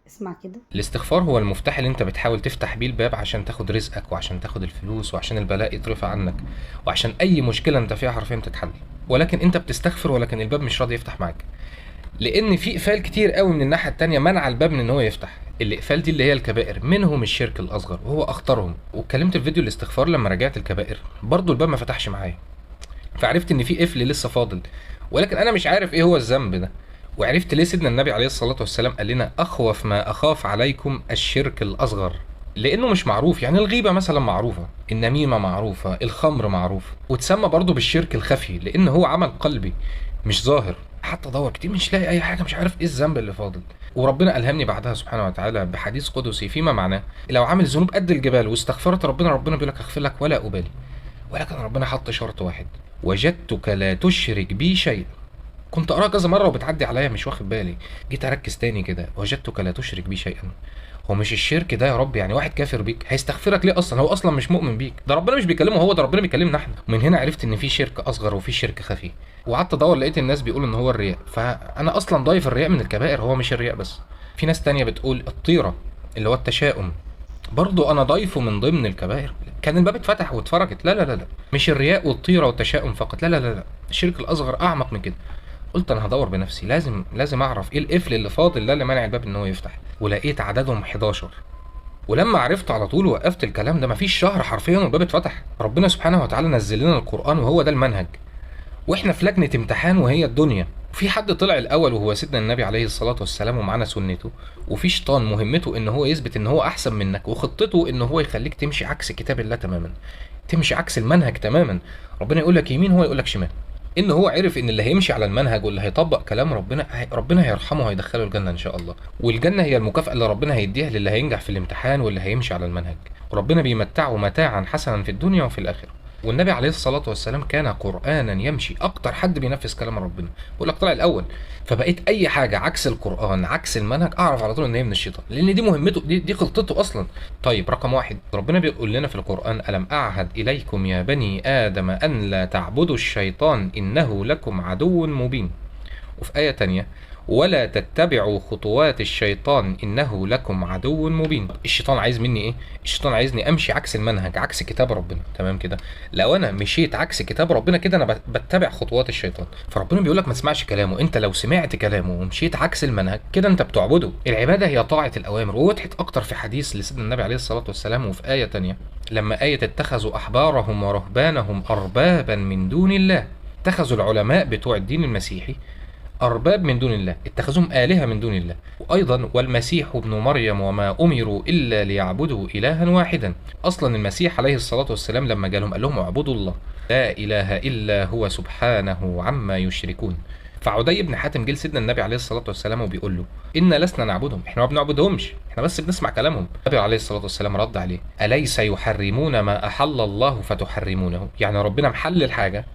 اسمع كده. الاستغفار هو المفتاح اللي انت بتحاول تفتح بيه الباب عشان تاخد رزقك وعشان تاخد الفلوس وعشان البلاء يترفع عنك وعشان اي مشكلة انت فيها حرفيا تتحل. ولكن انت بتستغفر ولكن الباب مش راضي يفتح معاك، لان في اقفال كتير قوي من الناحية التانية منع الباب من ان هو يفتح. الاقفال دي اللي هي الكبائر، منهم الشرك الاصغر وهو اخطرهم. واتكلمت في فيديو الاستغفار لما راجعت الكبائر برضو الباب ما فتحش معايا، فعرفت ان في قفل لسه فاضل، ولكن انا مش عارف ايه هو الذنب ده. وعرفت ليه سيدنا النبي عليه الصلاة والسلام قال لنا اخوف ما اخاف عليكم الشرك الاصغر، لانه مش معروف. يعني الغيبة مثلا معروفة، النميمة معروفة، الخمر معروف، وتسمى برضه بالشرك الخفي لان هو عمل قلبي مش ظاهر. حتى دور كتير مش لاقي اي حاجة، مش عارف ايه الذنب اللي فاضل. وربنا الهمني بعدها سبحانه وتعالى بحديث قدسي فيما معناه لو عامل ذنوب قد الجبال واستغفرت ربنا، ربنا بيقول لك اغفر لك ولا ابالي. ولكن ربنا حط شرط واحد: وجدتك لا تشرك بي شيئا. كنت اقراها كذا مره وبتعدي عليا مش واخد بالي، جيت اركز تاني كده: وجدتك لا تشرك بي شيئا. هو مش الشرك ده يا رب يعني واحد كافر بيك هيستغفرك ليه؟ اصلا هو اصلا مش مؤمن بيك، ده ربنا مش بيكلمه هو، ده ربنا بيكلمنا احنا. ومن هنا عرفت ان في شرك اصغر وفي شرك خفي. وقعدت ادور لقيت الناس بيقولوا ان هو الرياء، فانا اصلا ضايف الرياء من الكبائر، هو مش الرياء بس. في ناس تانية بتقول الطيره اللي هو التشاؤم، برضو انا ضايفه من ضمن الكبائر. كان الباب اتفتح واتفرجت. لا لا لا لا، مش الرياء والطيره والتشاؤم فقط، لا لا لا لا، الشرك الاصغر اعمق من كده. قلت انا هدور بنفسي، لازم اعرف ايه القفل اللي فاضل ده اللي مانع الباب ان هو يفتح. ولقيت عددهم 11. ولما عرفت على طول وقفت الكلام ده، مفيش شهر حرفيا والباب اتفتح. ربنا سبحانه وتعالى نزل لنا القران وهو ده المنهج، واحنا في لجنه امتحان وهي الدنيا. في حد طلع الاول وهو سيدنا النبي عليه الصلاه والسلام ومعانا سنته، وفي شيطان مهمته ان هو يثبت ان هو احسن منك وخطته ان هو يخليك تمشي عكس كتاب الله تماما، تمشي عكس المنهج تماما. ربنا يقول لك يمين هو يقول لك شمال. ان هو عرف ان اللي هيمشي على المنهج واللي هيطبق كلام ربنا ربنا هيرحمه وهيدخله الجنه ان شاء الله. والجنه هي المكافاه اللي ربنا هيديها للي هينجح في الامتحان واللي هيمشي على المنهج. وربنا بيمتعه متاعا حسنا في الدنيا وفي الاخره. والنبي عليه الصلاة والسلام كان قرآنا يمشي، أكتر حد بينفذ كلام ربنا. بقول لك طلع الأول، فبقيت أي حاجة عكس القرآن عكس المنهج أعرف على طول إن هي من الشيطان، لأن دي مهمته، دي خطته أصلا. طيب رقم واحد، ربنا بيقول لنا في القرآن: ألم أعهد إليكم يا بني آدم أن لا تعبدوا الشيطان إنه لكم عدو مبين. وفي آية تانية: ولا تتبعوا خطوات الشيطان إنه لكم عدو مبين. الشيطان عايز مني إيه؟ الشيطان عايزني أمشي عكس المنهج، عكس كتاب ربنا، تمام كده؟ لو أنا مشيت عكس كتاب ربنا كده أنا بتبع خطوات الشيطان. فربنا بيقول لك ما تسمعش كلامه. أنت لو سمعت كلامه ومشيت عكس المنهج كده أنت بتعبده. العبادة هي طاعة الأوامر، ووضحت أكتر في حديث لسيدنا النبي عليه الصلاة والسلام وفي آية تانية لما آية اتخذوا أحبارهم ورهبانهم أربابا من دون الله. اتخذوا العلماء بتوع الدين المسيحي أرباب من دون الله، اتخذوهم آلهة من دون الله. وأيضا والمسيح ابن مريم وما أمروا إلا ليعبدوا إلها واحدا. أصلا المسيح عليه الصلاة والسلام لما جالهم قال لهم اعبدوا الله لا إله إلا هو سبحانه عما يشركون. فعدي بن حاتم جه لسيدنا النبي عليه الصلاة والسلام وبيقول له: إن لسنا نعبدهم، إحنا ما بنعبدهمش، إحنا بس بنسمع كلامهم. النبي عليه الصلاة والسلام رد عليه: أليس يحرمون ما أحل الله فتحرمونه؟ يعني ربنا محلل حاجة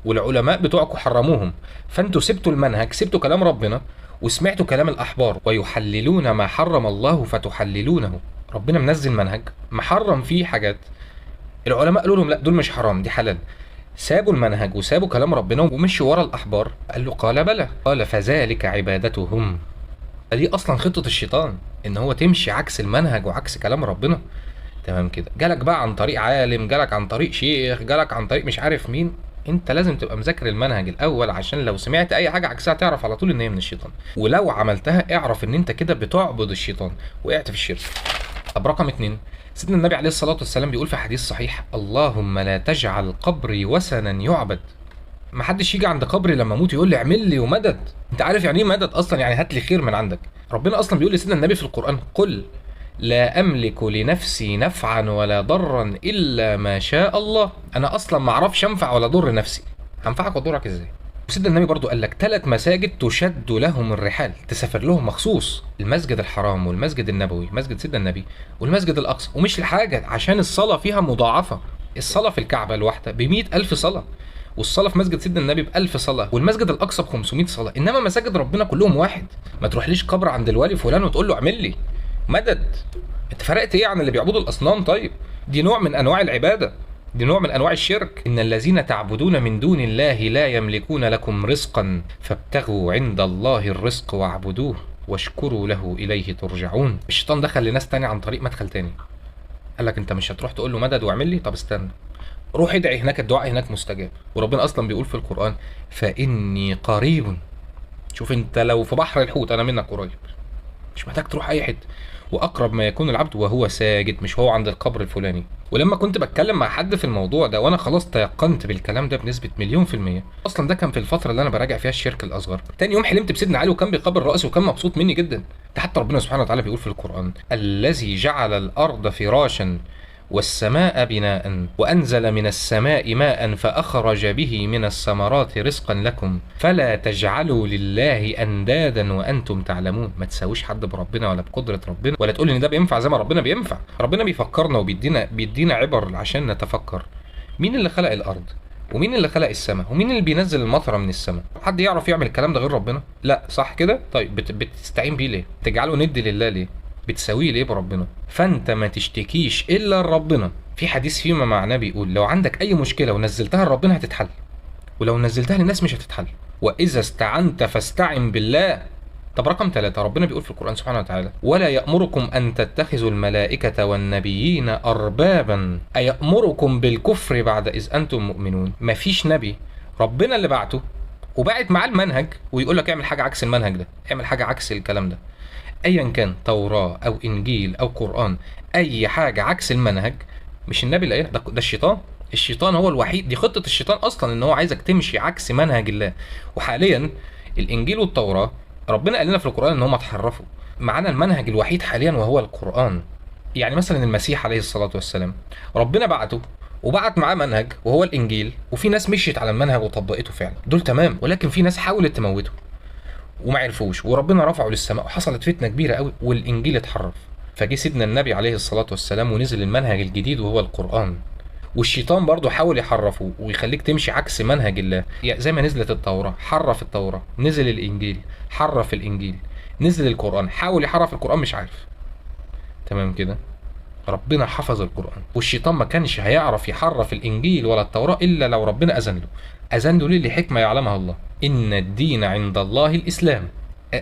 والعلماء بتوعكم حرموهم، فانتوا سبتوا المنهج، سبتوا كلام ربنا وسمعتوا كلام الأحبار. ويحللون ما حرم الله فتحللونه. ربنا منزل منهج محرم فيه حاجات، العلماء قالوا لهم لا دول مش حرام دي حلال. سابوا المنهج وسابوا كلام ربنا ومشوا ورا الأحبار. قال له: قال بلى، قال فذلك عبادتهم. دي أصلا خطة الشيطان، إن هو تمشي عكس المنهج وعكس كلام ربنا. تمام كده؟ جالك بقى عن طريق عالم، جالك عن طريق شيخ، جالك عن طريق مش عارف مين. انت لازم تبقى مذاكر المنهج الاول عشان لو سمعت اي حاجه عكسها تعرف على طول ان هي من الشيطان، ولو عملتها اعرف ان انت كده بتعبد الشيطان، وقعت في الشرك. طب رقم اتنين، سيدنا النبي عليه الصلاه والسلام بيقول في حديث صحيح: اللهم لا تجعل قبري وثنا يعبد. ما حدش يجي عند قبري لما اموت يقول لي اعمل لي ومدد. انت عارف يعني ايه مدد اصلا؟ يعني هات لي خير من عندك. ربنا اصلا بيقول لسيدنا النبي في القران: قل لا املك لنفسي نفعا ولا ضرا الا ما شاء الله. انا اصلا ما اعرفش انفع ولا اضر نفسي، هنفعك واضرك ازاي؟ وسيدنا النبي برضو قال لك 3 مساجد تشد لهم الرحال، تسافر لهم مخصوص: المسجد الحرام والمسجد النبوي، مسجد سيدنا النبي، والمسجد الاقصى. ومش لحاجه، عشان الصلاه فيها مضاعفه. الصلاه في الكعبه الواحده ب100,000 صلاه، والصلاه في مسجد سيدنا النبي ب1000 صلاه، والمسجد الاقصى ب500 صلاه. انما مساجد ربنا كلهم واحد. ما تروحليش قبر عند الوالي فلان وتقول له اعمل لي مدد. انت فرقت ايه عن اللي بيعبدوا الاصنام؟ طيب دي نوع من انواع العباده، دي نوع من انواع الشرك. ان الذين تعبدون من دون الله لا يملكون لكم رزقا فابتغوا عند الله الرزق واعبدوه واشكروا له إليه ترجعون. الشيطان دخل لناس تاني عن طريق مدخل تاني، قال لك انت مش هتروح تقول له مدد واعمل لي؟ طب استنى، روح ادعي هناك، الدعاء هناك مستجاب. وربنا اصلا بيقول في القرآن فإني قريب. شوف انت لو في بحر الحوت انا منك قريب، مش محتاج تروح اي حته. واقرب ما يكون العبد وهو ساجد، مش هو عند القبر الفلاني. ولما كنت بتكلم مع حد في الموضوع ده وانا خلاص تيقنت بالكلام ده بنسبه 1,000,000%، اصلا ده كان في الفتره اللي انا براجع فيها الشرك الاصغر، تاني يوم حلمت بسيدنا علي وكان بيقبل راسي وكان مبسوط مني جدا. ده حتى ربنا سبحانه وتعالى بيقول في القران الذي جعل الارض فراشا والسماء بناء وأنزل من السماء ماء فأخرج به من الثمرات رزقا لكم فلا تجعلوا لله أندادا وأنتم تعلمون. ما تساويش حد بربنا ولا بقدرة ربنا، ولا تقول إن ده بينفع زي ما ربنا بينفع. ربنا بيفكرنا وبيدينا عبر عشان نتفكر. مين اللي خلق الأرض؟ ومين اللي خلق السماء؟ ومين اللي بينزل المطره من السماء؟ حد يعرف يعمل الكلام ده غير ربنا؟ لا، صح كده؟ طيب بتستعين بيه ليه؟ تجعله ند لله ليه؟ بتساويه ليه بربنا؟ فانت ما تشتكيش الا لربنا. في حديث فيما معناه بيقول لو عندك اي مشكله ونزلتها لربنا هتتحل، ولو نزلتها للناس مش هتتحل. واذا استعنت فاستعن بالله. طب رقم 3، ربنا بيقول في القرآن سبحانه وتعالى ولا يأمركم أن تتخذوا الملائكة والنبيين أربابا أيأمركم بالكفر بعد إذ أنتم مؤمنون. مفيش نبي ربنا اللي بعته وبعت معاه المنهج ويقول لك اعمل حاجة عكس المنهج ده، اعمل حاجة عكس الكلام ده. ايا كان توراة او انجيل او قرآن، اي حاجة عكس المنهج مش النبي اللي قايلها، ده الشيطان. الشيطان هو الوحيد، دي خطة الشيطان اصلا ان هو عايزك تمشي عكس منهج الله. وحاليا الانجيل والتوراة ربنا قال لنا في القرآن ان هم اتحرفوا. معانا المنهج الوحيد حاليا وهو القرآن. يعني مثلا المسيح عليه الصلاة والسلام ربنا بعته وبعت معاه منهج وهو الانجيل، وفي ناس مشيت على المنهج وطبقته فعلا، دول تمام. ولكن في ناس حاولت تموته وما عرفوش، وربنا رفعه للسماء وحصلت فتنه كبيره قوي والانجيل اتحرف. فجه سيدنا النبي عليه الصلاه والسلام ونزل المنهج الجديد وهو القرآن. والشيطان برضه حاول يحرفه ويخليك تمشي عكس منهج الله. يعني زي ما نزلت التوراة حرف التوراة، نزل الانجيل حرف الانجيل، نزل القرآن حاول يحرف القرآن مش عارف. تمام كده؟ ربنا حفظ القرآن، والشيطان ما كانش هيعرف يحرف الانجيل ولا التوراة الا لو ربنا اذن له. اذن له ليه؟ لحكمة يعلمها الله. ان الدين عند الله الاسلام.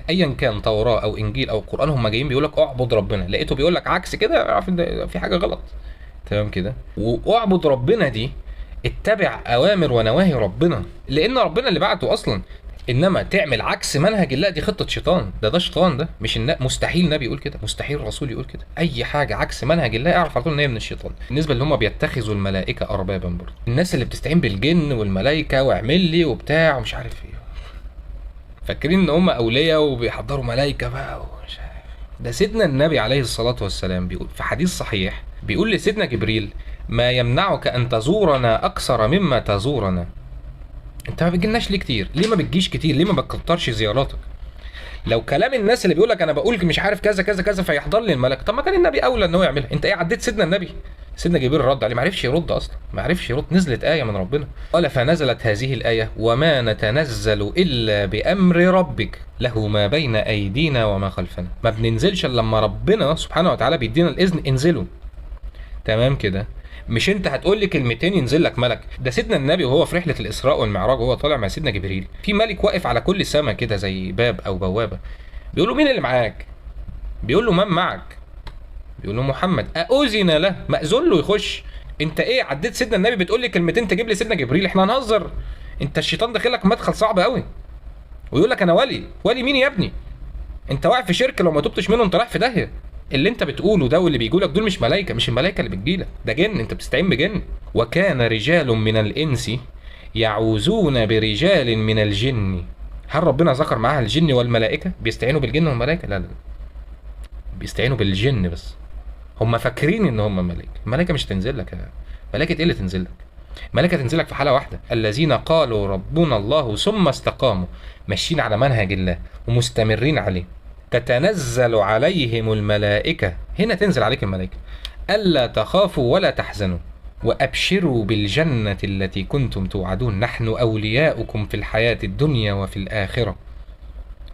ايا كان توراة او انجيل او قرآن هم جايين بيقول لك اعبد ربنا، لقيته بيقول لك عكس كده اعرف ان في حاجة غلط. تمام كده؟ واعبد ربنا دي اتبع اوامر ونواهي ربنا لان ربنا اللي بعته اصلا. انما تعمل عكس منهج الله دي خطه شيطان. ده شيطان، ده مش مستحيل نبي يقول كده، مستحيل رسول يقول كده. اي حاجه عكس منهج الله اعرف على طول ان هي من الشيطان. بالنسبه اللي هم بيتخذوا الملائكه اربابا برضه، الناس اللي بتستعين بالجن والملائكه واعمل لي وبتاع ومش عارف ايه، فاكرين ان هم اولياء وبيحضروا ملائكه بقى ومش عارف. ده سيدنا النبي عليه الصلاه والسلام بيقول في حديث صحيح، بيقول لسيدنا جبريل ما يمنعك ان تزورنا اكثر مما تزورنا. انت ما بتجيلناش ليه كتير؟ ليه ما بتجيش كتير؟ ليه ما بتكترش زياراتك؟ لو كلام الناس اللي بيقول لك انا بقول مش عارف كذا كذا كذا فيحضر لي الملك، طب ما كان النبي اولى ان هو يعملها. انت ايه عديت سيدنا النبي؟ سيدنا جبريل رد عليه، ما عرفش يرد اصلا، ما عرفش يرد. نزلت ايه من ربنا قال فنزلت هذه الايه وما نتنزل الا بامر ربك له ما بين ايدينا وما خلفنا. ما بننزلش الا لما ربنا سبحانه وتعالى بيدينا الاذن انزلوا. تمام كده؟ مش انت هتقول لي كلمتين ينزل لك ملك. ده سيدنا النبي وهو في رحله الاسراء والمعراج وهو طالع مع سيدنا جبريل، في ملك واقف على كل سما كده زي باب او بوابه، بيقول له مين اللي معاك؟ بيقول له من معك؟ بيقول له محمد. اذن له، مأذون له يخش. انت ايه عديت سيدنا النبي بتقول لي كلمتين تجيب لي سيدنا جبريل؟ احنا هنهزر؟ انت الشيطان داخل لك مدخل صعب قوي ويقول لك انا ولي. ولي مين يا ابني؟ انت واقع في شرك لو ما تبتش منه انت رايح في داهيه. اللي انت بتقوله ده واللي بيقولك دول مش ملائكه، مش الملائكه اللي بتجيلك، ده جن، انت بتستعين بجن. وكان رجال من الانس يعوذون برجال من الجن. هل ربنا ذكر معاها الجن والملائكه؟ بيستعينوا بالجن والملائكه؟ لا لا، بيستعينوا بالجن بس. هم فاكرين ان هم ملائكه. الملائكه مش تنزل لك. ملائكه ايه اللي تنزل لك؟ ملائكه تنزل لك في حاله واحده، الذين قالوا ربنا الله ثم استقاموا، ماشيين على منهج الله ومستمرين عليه. تتنزل عليهم الملائكة، هنا تنزل عليك الملائكة، ألا تخافوا ولا تحزنوا وأبشروا بالجنة التي كنتم توعدون نحن أولياؤكم في الحياة الدنيا وفي الآخرة.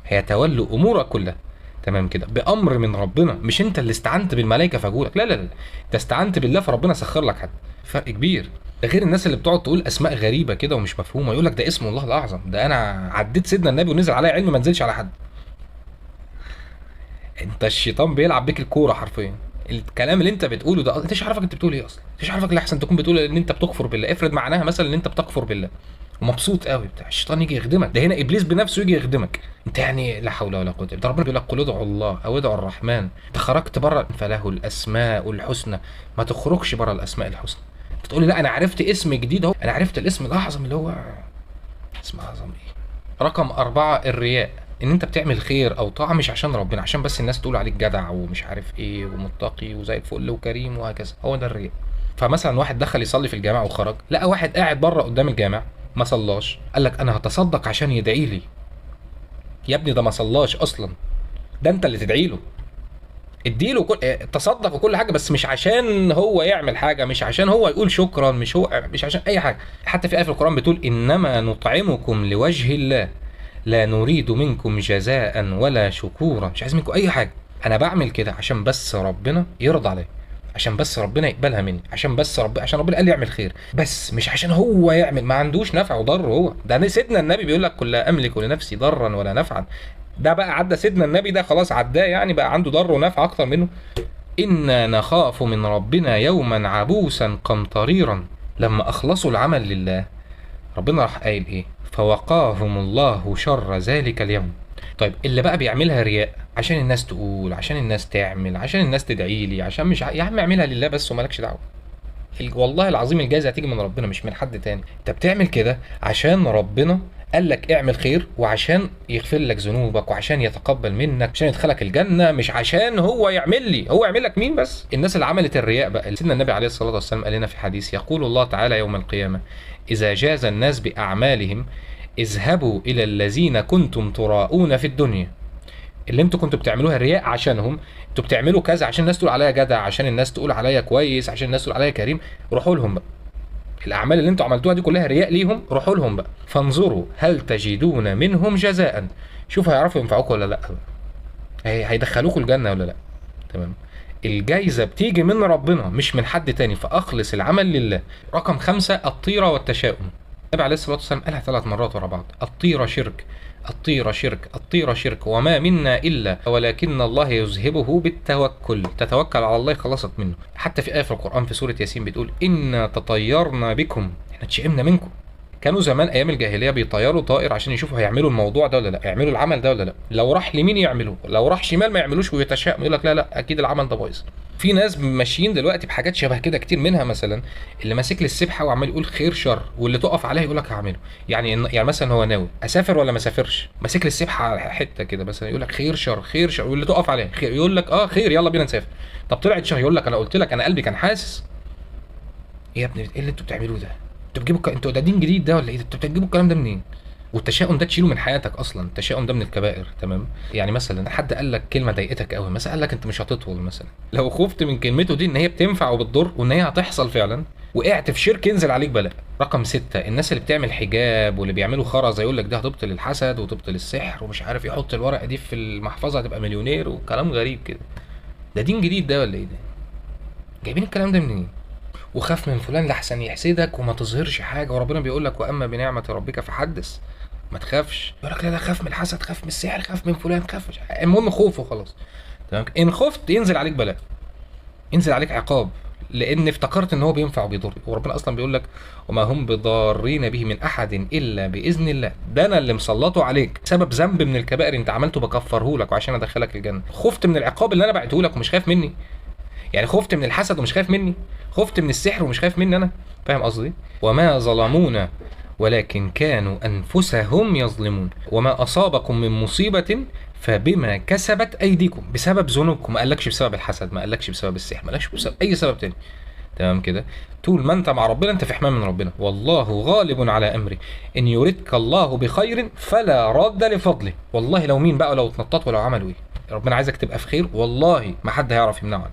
هيتولوا أمورك كلها. تمام كده؟ بأمر من ربنا، مش أنت اللي استعنت بالملائكة فجولك، لا لا لا، أنت استعنت بالله فربنا سخر لك حد. فرق كبير. ده غير الناس اللي بتقعد تقول أسماء غريبة كده ومش مفهومة، يقول لك ده اسم الله الأعظم. ده أنا عديت سيدنا النبي ونزل عليا علم ما نزلش على حد. انت الشيطان بيلعب بيك الكوره حرفيا. الكلام اللي انت بتقوله ده انت مش عارفك انت بتقول ايه اصلا، مش عارفك اللي احسن تكون بتقول ان انت بتكفر بالله. افرض معناها مثلا ان انت بتكفر بالله ومبسوط قوي بتاع، الشيطان يجي يخدمك. ده هنا ابليس بنفسه يجي يخدمك انت، يعني لا حول ولا قوه الا بالله. ربنا بيقول لك قل ادعوا الله او ادعوا الرحمن، انت خرجت بره فله الاسماء الحسنى. ما تخرجش بره الاسماء الحسنى. انت تقول لي لا انا عرفت اسم جديد اهو، انا عرفت الاسم الاعظم اللي هو اسم اعظم ايه. رقم 4 الرياء. ان انت بتعمل خير او طاعه مش عشان ربنا، عشان بس الناس تقول عليك جدع ومش عارف ايه ومتقي وزي الفل وكريم وهكذا، هو ده الرياء. فمثلا واحد دخل يصلي في الجامع وخرج، لقى واحد قاعد بره قدام الجامع ما صلاش، قال لك انا هتصدق عشان يدعي لي. يا ابني ده ما صلاش اصلا، ده انت اللي تدعي له. اديله كل تصدق وكل حاجه، بس مش عشان هو يعمل حاجه، مش عشان هو يقول شكرا، مش عشان اي حاجه. حتى في ايه في القران بتقول انما نطعمكم لوجه الله لا نريد منكم جزاء ولا شكورا. مش عايز منكم اي حاجه، انا بعمل كده عشان بس ربنا يرضى عليا، عشان بس ربنا يقبلها مني، عشان بس عشان ربنا قال لي اعمل خير بس، مش عشان هو يعمل. ما عندوش نفع وضر هو ده. سيدنا النبي بيقول لك قل لا املك لنفسي ضرا ولا نفعا. ده بقى عدى سيدنا النبي، ده خلاص عداه، يعني بقى عنده ضر ونفع اكتر منه. انا نخاف من ربنا يوما عبوسا قمطريرا. لما اخلصوا العمل لله ربنا راح قايل ايه؟ فوقاهم الله شر ذلك اليوم. طيب اللي بقى بيعملها رياء عشان الناس تقول، عشان الناس تعمل، عشان الناس تدعي لي، عشان مش يا عم اعملها لله بس ومالكش دعوه. والله العظيم الجايزه هتيجي من ربنا مش من حد تاني. انت بتعمل كده عشان ربنا قال لك اعمل خير، وعشان يغفر لك ذنوبك، وعشان يتقبل منك، عشان يدخلك الجنه، مش عشان هو يعمل لي. هو يعمل لك مين بس؟ الناس اللي عملت الرياء بقى. سيدنا النبي عليه الصلاه والسلام قال لنا في حديث، يقول الله تعالى يوم القيامه اذا جاز الناس باعمالهم اذهبوا الى الذين كنتم تراءون في الدنيا. اللي انتوا كنتوا بتعملوها الرياء عشانهم، انتوا بتعملوا كذا عشان الناس تقول عليا جدع، عشان الناس تقول عليا كويس، عشان الناس تقول عليا كريم، روحوا لهم بقى. الاعمال اللي انتوا عملتوها دي كلها رياء ليهم، روحوا لهم بقى فانظروا هل تجدون منهم جزاء. شوف هيعرفوا ينفعوكم ولا لا، هيدخلوكوا الجنه ولا لا. تمام. الجايزه بتيجي من ربنا مش من حد تاني، فاخلص العمل لله. رقم 5 الطيره والتشاؤم. النبي عليه الصلاه والسلام قالها 3 مرات ورا بعض، الطيره شرك، الطيره شرك، الطيره شرك، وما منا الا ولكن الله يذهبه بالتوكل. تتوكل على الله يخلصك منه. حتى في ايه في القران في سوره ياسين بتقول انا تطيرنا بكم، احنا اتشئمنا منكم. كانوا زمان ايام الجاهليه بيطيروا طائر عشان يشوفوا هيعملوا الموضوع ده ولا لا، يعملوا العمل ده ولا لا. لو راح لمين يعملوه، لو راح شمال ما يعملوش، ويتشائم يقول لك لا لا اكيد العمل ده بايظ. في ناس ماشيين دلوقتي بحاجات شبه كده كتير، منها مثلا اللي ماسك لي السبحه وعمال يقول خير شر، واللي تقف عليها يقول لك هعمله. يعني مثلا هو ناوي اسافر ولا ما اسافرش، ماسك لي السبحه حته كده مثلا يقول لك خير شر خير شر، واللي تقف عليها خير يقول لك اه خير يلا بينا نسافر. طب طلعت شر يقول لك انا قلت لك انا قلبي كان حاسس. ايه يا ابني ايه اللي انتوا بتعملوه ده؟ انتوا بتجيبوا انتوا ده دين جديد ده ولا ايه؟ انتوا بتجيبوا الكلام ده منين؟ والتشاؤم ده تشيله من حياتك اصلا. التشاؤم ده من الكبائر. تمام. يعني مثلا حد قال لك كلمه ضايقتك قوي، مثلا قال لك انت مش هتطول مثلا، لو خفت من كلمته دي ان هي بتنفع وبتضر وان هي هتحصل فعلا، وقعت في شرك ينزل عليك بلاء. رقم 6 الناس اللي بتعمل حجاب واللي بيعملوا خرز، يقول لك ده هتبطل الحسد وتبطل السحر ومش عارف، يحط الورقه دي في المحفظه هتبقى مليونير وكلام غريب كده. ده دين جديد ده ولا ايه ده؟ جايبين الكلام ده منين؟ وخاف من فلان لحسن يحسدك وما تظهرش حاجه، وربنا بيقول لك واما بنعمه ربك فحدث. ما تخافش. يقول لك لا خاف من الحسد، خاف من السحر، خاف من فلان، خاف مش المهم خوف وخلاص. تمام. ان خفت ينزل عليك بلاء، ينزل عليك عقاب، لان افتكرت ان هو بينفع وبيضر. وربنا اصلا بيقول لك وما هم بضارين به من احد الا باذن الله. ده انا اللي مسلطه عليك سبب ذنب من الكبائر انت عملته بكفره لك وعشان ادخلك الجنه. خفت من العقاب اللي انا بعته لك ومش خايف مني. يعني خفت من الحسد ومش خايف مني، خفت من السحر ومش خايف مني انا. فاهم قصدي؟ وما ظلمونا ولكن كانوا انفسهم يظلمون. وما اصابكم من مصيبه فبما كسبت ايديكم، بسبب ذنوبكم. ما قالكش بسبب الحسد، ما قالكش بسبب السحر، ما قالكش بسبب اي سبب تاني. تمام كده. طول ما انت مع ربنا انت في حمايه من ربنا. والله غالب على امره ان يردك الله بخير فلا راد لفضله. والله لو مين بقى، لو اتنطط ولو عملوا ايه، ربنا عايزك تبقى في خير، والله ما حد هيعرف يمنعه عنك.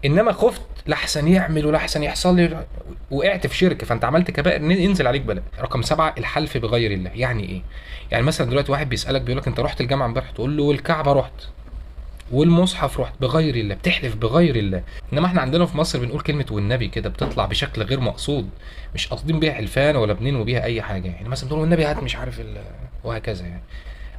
انما خفت لحسن يعمل ولحسن يحصل لي، وقعت في شرك فانت عملت كبائر ينزل عليك بلاء. رقم 7 الحلف بغير الله. يعني ايه؟ يعني مثلا دلوقتي واحد بيسالك بيقول لك انت رحت الجامعه امبارح، تقول له والكعبه رحت والمصحف رحت، بغير الله، بتحلف بغير الله. انما احنا عندنا في مصر بنقول كلمه والنبي كده بتطلع بشكل غير مقصود، مش قاصدين بيها حلفان ولا بننوي بيها اي حاجه. يعني مثلا تقول والنبي هات مش عارف وهكذا يعني.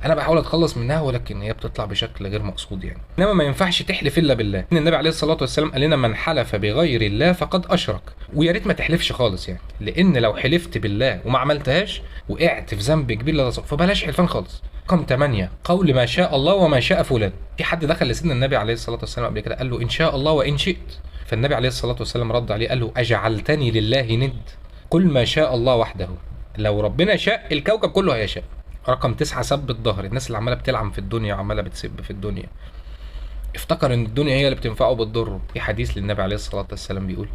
انا بحاول اتخلص منها ولكن هي بتطلع بشكل غير مقصود يعني. انما ما ينفعش تحلف الا بالله، ان النبي عليه الصلاه والسلام قال لنا من حلف بغير الله فقد اشرك. ويا ريت ما تحلفش خالص يعني، لان لو حلفت بالله وما عملتهاش وقعت في ذنب كبير لا تصف، فبلاش حلفان خالص. رقم 8 قول ما شاء الله وما شاء فلان. في حد دخل لسيدنا النبي عليه الصلاه والسلام قبل كده قال له ان شاء الله وان شئت، فالنبي عليه الصلاه والسلام رد عليه قال له اجعلتني لله ند؟ قل ما شاء الله وحده. لو ربنا شاء الكوكب كله هيشاء. رقم 9 سب الظهر. الناس اللي عماله بتلعن في الدنيا وعماله بتسب في الدنيا، افتكر ان الدنيا هي اللي بتنفعه بالضر. في حديث للنبي عليه الصلاه والسلام بيقول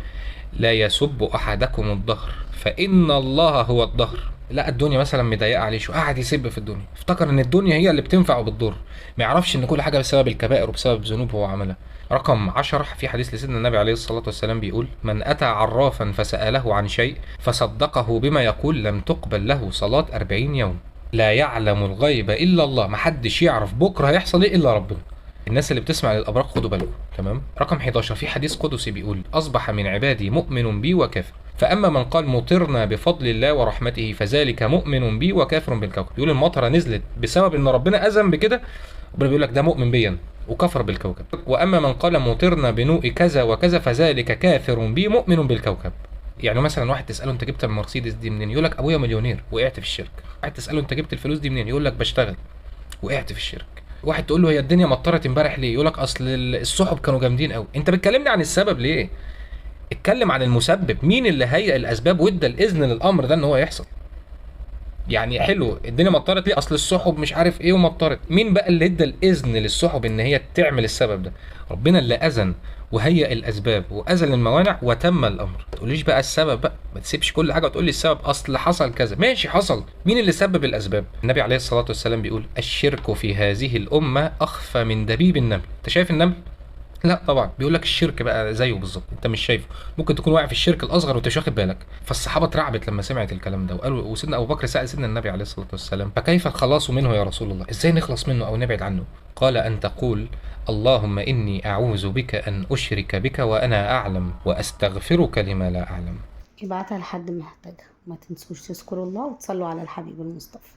لا يسب احدكم الظهر فان الله هو الظهر. لا الدنيا مثلا مضايقه عليه شو قاعد يسب في الدنيا، افتكر ان الدنيا هي اللي بتنفعه بالضر، ما يعرفش ان كل حاجه بسبب الكبائر وبسبب ذنوب هو عملها. رقم 10 في حديث لسيدنا النبي عليه الصلاة والسلام بيقول من أتى عرافا فسأله عن شيء فصدقه بما يقول لم تقبل له صلاة 40 يوم. لا يعلم الغيب إلا الله، محدش يعرف بكرة هيحصل إيه إلا ربنا. الناس اللي بتسمع للأبراج خدوا بالكم. تمام. رقم 11 في حديث قدسي بيقول أصبح من عبادي مؤمن بي وكافر، فأما من قال مطرنا بفضل الله ورحمته فذلك مؤمن بي وكافر بالكوكب. بيقول المطره نزلت بسبب ان ربنا اذن بكده، ربنا بيقول لك ده مؤمن بيا وكفر بالكوكب. واما من قال مطرنا بنوء كذا وكذا فذلك كافر بي مؤمن بالكوكب. يعني مثلا واحد تساله انت جبت المرسيدس دي منين، يقول لك ابويا مليونير وقعت في الشرك. واحد تساله انت جبت الفلوس دي منين، يقول لك بشتغل وقعت في الشرك. واحد تقول له هي الدنيا مطرت امبارح ليه، يقول لك اصل السحب كانوا جامدين قوي. انت بتكلمني عن السبب ليه؟ اتكلم عن المسبب، مين اللي هيئ الاسباب وادى الاذن للامر ده ان هو يحصل. يعني حلو الدنيا مطرت ليه، اصل السحب مش عارف ايه ومطرت، مين بقى اللي ادى الاذن للسحب ان هي تعمل السبب ده؟ ربنا اللي اذن وهيئ الاسباب واذن الموانع وتم الامر. ما تقوليش بقى السبب بقى، ما تسيبش كل حاجه وتقول لي السبب اصل حصل كذا. ماشي حصل، مين اللي سبب الاسباب؟ النبي عليه الصلاه والسلام بيقول الشرك في هذه الامه اخفى من دبيب النمل. انت شايف النمل؟ لا طبعا. بيقول لك الشرك بقى زيه بالظبط، انت مش شايفه، ممكن تكون واقع في الشرك الاصغر وانت مش واخد بالك. فالصحابه اترعبت لما سمعت الكلام ده وقالوا، وسيدنا ابو بكر سال سيدنا النبي عليه الصلاه والسلام فكيف الخلاص منه يا رسول الله، ازاي نخلص منه او نبعد عنه؟ قال ان تقول اللهم اني اعوذ بك ان اشرك بك وانا اعلم واستغفرك لما لا اعلم. ابعتها لحد محتاجها. ما تنسوش تذكروا الله وتصلوا على الحبيب المصطفى.